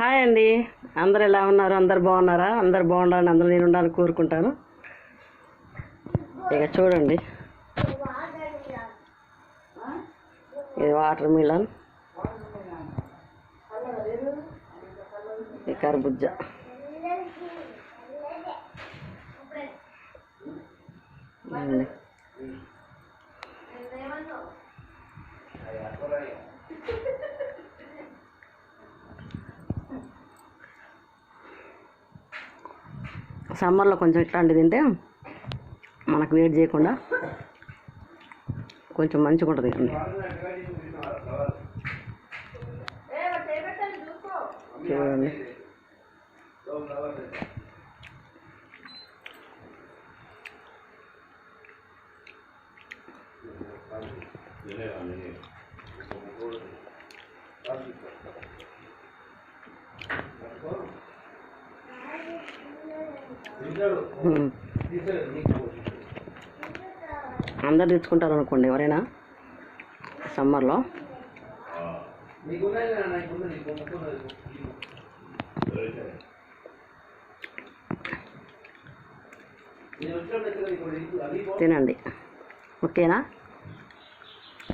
Hi అండి, అందరు ఎలా ఉన్నారు? అందరు బాగున్నారా? అందరు బాగుండాలని అందరూ నేను ఉండాలని కోరుకుంటాను. ఇక చూడండి, ఇది వాటర్ మిలన్, ఈ కర్బూజ. సమ్మర్లో కొంచెం ఇట్లాంటివి తింటే మనకు వేడి చేయకుండా కొంచెం మంచిగా ఉంటుంది. చూడండి, అందరు తెచ్చుకుంటారు అనుకోండి ఎవరైనా సమ్మర్లో. తినండి, ఓకేనా?